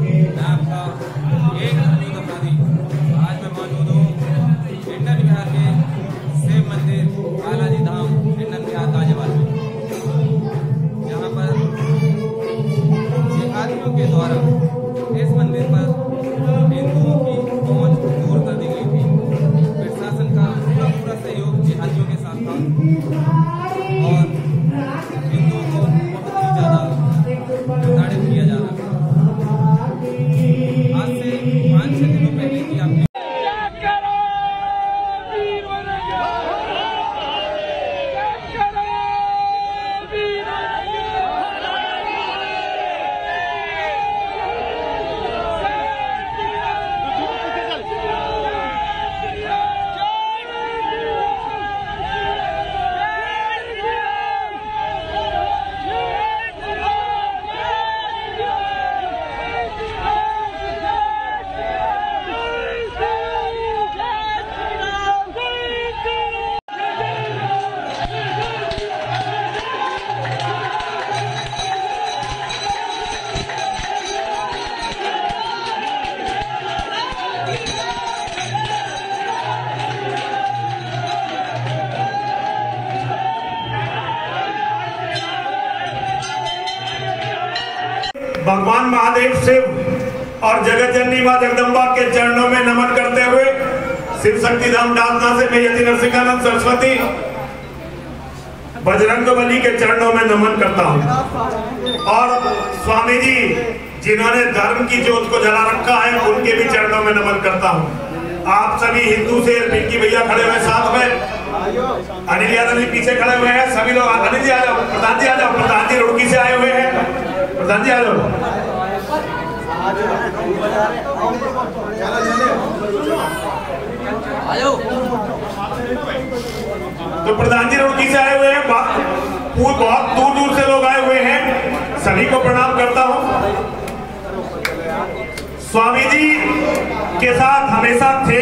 मैं आपका एक मौजूद अपराधी आज मैं मौजूद हूँ इंडन बिहार के शिव मंदिर बालाजी धाम इंडन बिहार गाजियाबाद में, जहाँ पर जिहादियों के द्वारा इस मंदिर पर हिंदुओं की पहुँच दूर कर दी गई थी। प्रशासन का पूरा सहयोग जिहादियों के साथ था और हिंदुओं को बहुत ही ज्यादा प्रताड़ित किया जा रहा था। आज से 5-6 दिनों पहले की आपने भगवान महादेव शिव और जगत जननी मां जगदम्बा के चरणों में नमन करते हुए शिव शक्ति धाम डालना से मैं यति नरसिंहानंद सरस्वती बजरंगबली के चरणों में नमन करता हूं और स्वामी जी जिन्होंने धर्म की ज्योत को जला रखा है उनके भी चरणों में नमन करता हूं। आप सभी हिंदू से पिंकी भैया खड़े हुए साथ में, अनिल यादव जी पीछे खड़े हुए हैं, सभी लोग अनिल जी आ जाओ, प्रधान जी आ जाओ, प्रधान जी रुड़की से आए हुए हैं, प्रधान जी आ जाओ। तो प्रधान जी रुड़की से आए हुए हैं, बहुत दूर दूर से लोग आए हुए हैं, सभी को प्रणाम करता हूं। स्वामी जी के साथ हमेशा थे,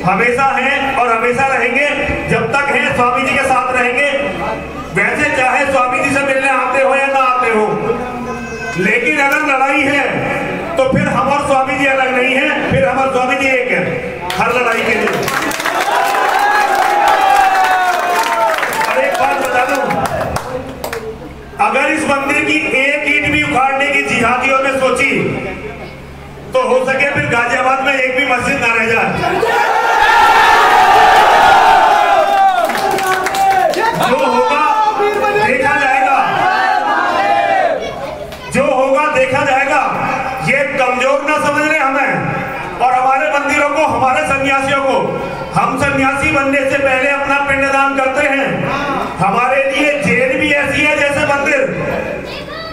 हमेशा हैं और हमेशा रहेंगे। जब तक हैं स्वामी जी के साथ रहेंगे। वैसे चाहे स्वामी जी से मिलने आते हो या ना आते हो, लेकिन अगर लड़ाई है तो फिर हम और स्वामी जी अलग नहीं है, फिर हमारे स्वामी जी एक है हर लड़ाई के लिए। और एक बात बता दूं, अगर इस मंदिर की एक ईंट भी उखाड़ने की जिहादियों ने सोची तो हो सके फिर गाजियाबाद में एक भी मस्जिद ना रह जाए। जो होगा देखा जाएगा, जो होगा देखा जाएगा। ये कमजोर ना समझ रहे हमें और हमारे मंदिरों को, हमारे सन्यासियों को। हम सन्यासी बनने से पहले अपना पिंडदान करते हैं। हमारे लिए जेल भी ऐसी है जैसे मंदिर,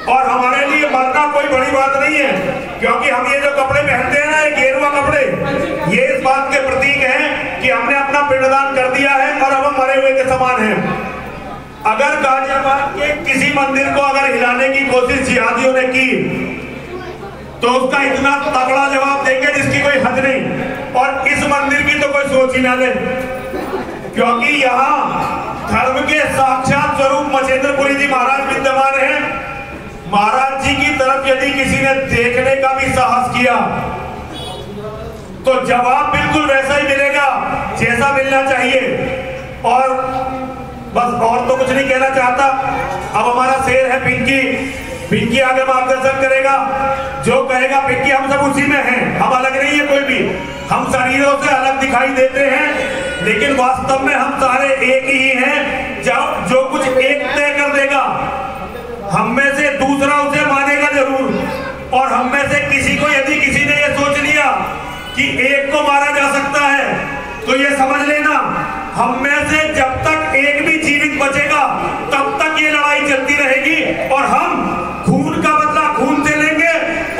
और हमारे लिए मरना कोई बड़ी बात नहीं है, क्योंकि हम ये जो कपड़े पहनते हैं ना, ये गेरुआ कपड़े, ये इस बात के प्रतीक हैं कि हमने अपना पिंडदान कर दिया है और अब हम मरे हुए के समान हैं। अगर गाजियाबाद के किसी मंदिर को अगर हिलाने की कोशिश जिहादियों ने की तो उसका इतना तगड़ा जवाब देंगे जिसकी कोई हद नहीं। और इस मंदिर की तो कोई सोच ही ना ले, क्योंकि यहाँ धर्म के साक्षात स्वरूप मचेंद्रपुरी जी महाराज विद्यमान हैं। महाराज जी की तरफ यदि किसी ने देखने का भी साहस किया तो जवाब बिल्कुल वैसा ही मिलेगा जैसा मिलना चाहिए। और बस और तो कुछ नहीं कहना चाहता। अब हमारा शेर है पिंकी, पिंकी आगे मार्गदर्शन करेगा, जो कहेगा पिंकी। हम सब उसी में हैं, हम अलग नहीं है कोई भी। हम शरीरों से अलग दिखाई देते हैं लेकिन वास्तव में हम सारे एक ही हैं। जो कुछ एक तय कर देगा, हम में से दूसरा उसे मानेगा जरूर। और हम में से किसी को यदि किसी ने ये सोच लिया कि एक को मारा जा सकता है तो ये समझ लेना, हम में से जब तक एक भी जीवित बचेगा तब तक ये लड़ाई चलती रहेगी। और हम खून का बदला खून से लेंगे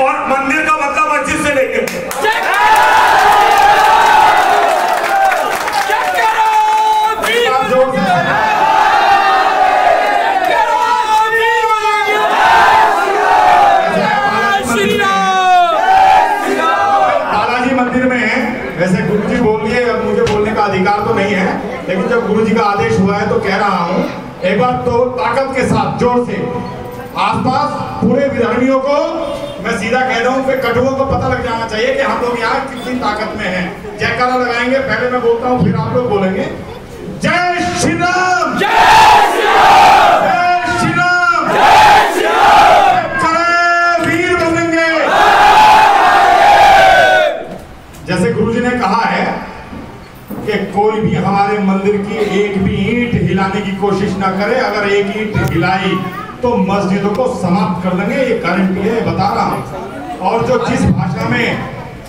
और मंदिर का बदला मस्जिद से लेंगे। वैसे गुरुजी बोल दिए, अब मुझे बोलने का अधिकार तो नहीं है, लेकिन जब गुरुजी का आदेश हुआ है तो कह रहा हूं। एक बार तो ताकत के साथ जोर से आसपास पूरे विधर्मियों को मैं सीधा कह रहा हूँ कि कटुओं को पता लग जाना चाहिए कि हम लोग यहाँ कितनी ताकत में हैं। जयकारा लगाएंगे, पहले मैं बोलता हूँ फिर आप लोग बोलेंगे। जय श्री राम, जय श्री राम, जय श्री राम, जय श्री राम, जय वीर बजरंगे। जैसे गुरुजी ने कहा है कि कोई भी हमारे मंदिर की एक भी ईंट हिलाने की कोशिश ना करे, अगर एक ईंट हिलाई तो मस्जिदों को समाप्त कर देंगे, ये गारंटी है, बता रहा हूं। और जो जिस भाषा में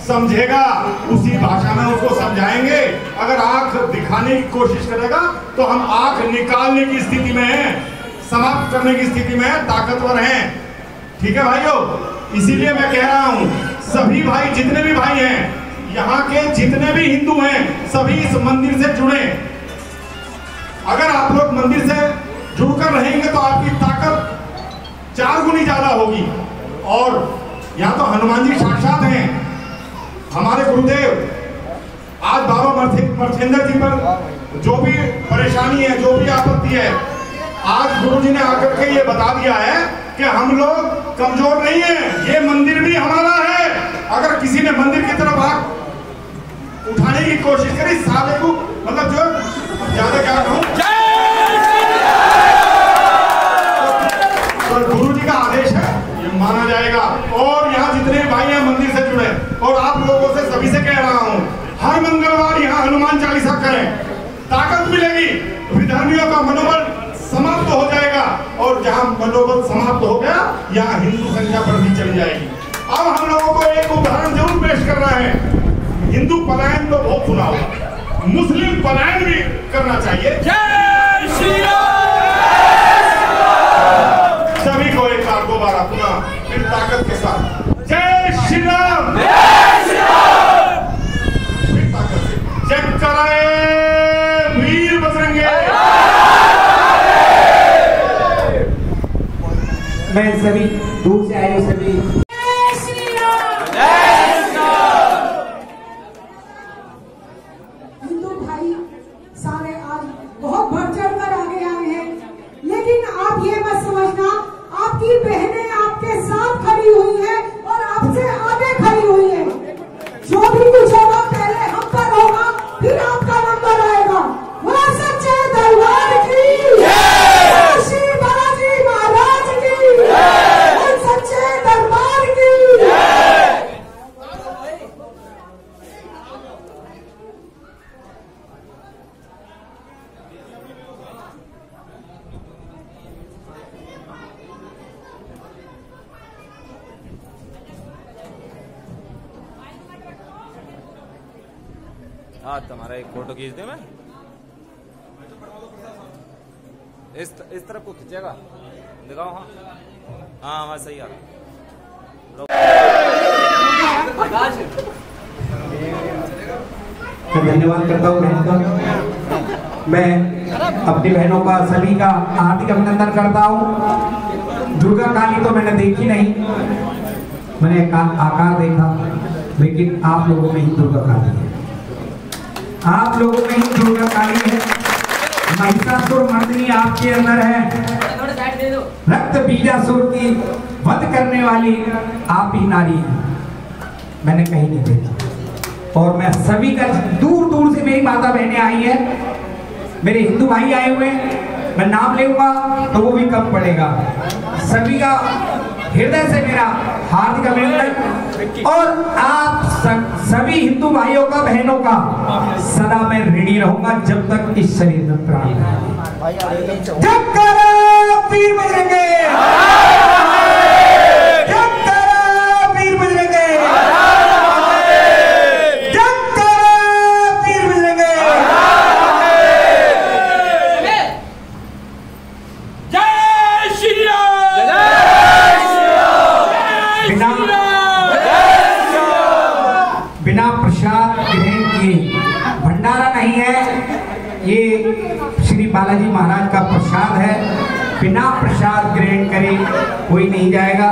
समझेगा उसी भाषा में उसको समझाएंगे। अगर आंख दिखाने की कोशिश करेगा तो हम आंख निकालने की स्थिति में हैं, समाप्त करने की स्थिति में हैं, ताकतवर हैं। ठीक है भाइयों, इसीलिए मैं कह रहा हूं सभी भाई, जितने भी भाई हैं, यहाँ के जितने भी हिंदू हैं, सभी इस मंदिर से जुड़े। अगर आप लोग मंदिर से जुड़कर रहेंगे तो आपकी ताकत 4 गुनी ज्यादा होगी। और यहाँ तो हनुमान जी साक्षात हैं, हमारे गुरुदेव। आज बाबा मर्चेंद्र जी पर जो भी परेशानी है, जो भी आपत्ति है, आज गुरु जी ने आकर के ये बता दिया है कि हम लोग कमजोर नहीं है, ये मंदिर भी हमारा है। अगर किसी ने मंदिर की तरफ आग उठाने की कोशिश करी, साले को मतलब जो ज्यादा क्या कहूं, तो गुरु जी का आदेश है, ये माना जाएगा। और यहाँ जितने भाई हैं मंदिर से जुड़े, और आप लोगों से सभी से कह रहा हूँ, हर मंगलवार यहाँ हनुमान चालीसा करें, ताकत मिलेगी, विधर्मियों का मनोबल समाप्त हो जाएगा। और जहाँ मनोबल समाप्त हो गया, यहाँ हिंदू संख्या बढ़ती चली जाएगी। अब हम लोगों को एक उदाहरण जरूर पेश कर रहे हैं। हिंदू पलायन तो बहुत सुना होगा, मुस्लिम पलायन भी करना चाहिए। जय श्री राम, सभी को एक बार दोबारा पुनः फिर ताकत के साथ जय श्री राम, जय श्री राम, फिर ताकत से जय कराए वीर बजरंगे। मैं सभी दूर से आए हुए सभी हिंदू भाई सारे आज बहुत बढ़ चढ़ कर आगे आए हैं, लेकिन आप ये मत समझना आपकी बहनें आपके साथ खड़ी हुई है और आपसे आगे खड़ी हुई है। जो भी कुछ होगा पहले हम पर होगा, फिर आपका नंबर आएगा। वो सच्चे दरबार की जय, श्री बालाजी महाराज की जय, सच्चे दरबार की जय। हाँ, तुम्हारा एक फोटो खींच दे। मैं इस तरफ को खींचेगा, दिखाओ। हाँ हाँ, वहाँ सही आ रहा। धन्यवाद करता हूँ बहन का। मैं अपनी बहनों का, सभी का हार्दिक अभिनंदन करता हूँ। दुर्गा काली तो मैंने देखी नहीं, मैंने आकार देखा, लेकिन आप लोगों में ही दुर्गा काली है, आप लोगों में ही दुर्गा काली है। महिषासुर मर्दिनी आपके अंदर है, रक्त बीजासुर की वध करने वाली आप ही नारी है, मैंने कहीं नहीं देखा। और मैं सभी का, दूर दूर से मेरी माता बहनें आई है, मेरे हिंदू भाई आए हुए, मैं नाम लेऊंगा तो वो भी कम पड़ेगा। सभी का हृदय से मेरा हार्दिक अभिनंदन। और आप सभी हिंदू भाइयों का, बहनों का सदा मैं ऋणी रहूंगा जब तक इस शरीर में प्राण है। जब करो वीर बजरंगे, जब करो वीर बजरंगे, जब करो वीर बजरंगे। जय श्री राम, बिना प्रसाद ग्रहण किए भंडारा नहीं है, ये श्री बालाजी महाराज का प्रसाद है। बिना प्रसाद ग्रहण करे कोई नहीं जाएगा।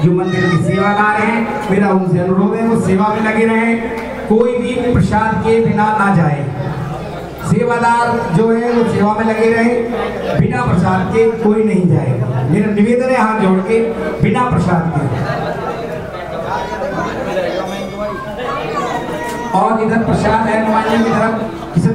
जो मंदिर के सेवादार हैं, मेरा उनसे अनुरोध है वो सेवा में लगे रहें, कोई भी प्रसाद के बिना ना जाए। सेवादार जो है वो सेवा में लगे रहे, बिना प्रसाद के कोई नहीं जाएगा। मेरा निवेदन है हाथ जोड़ के बिना प्रसाद के। और इधर प्रसाद है नुमाइंदे की तरफ किसी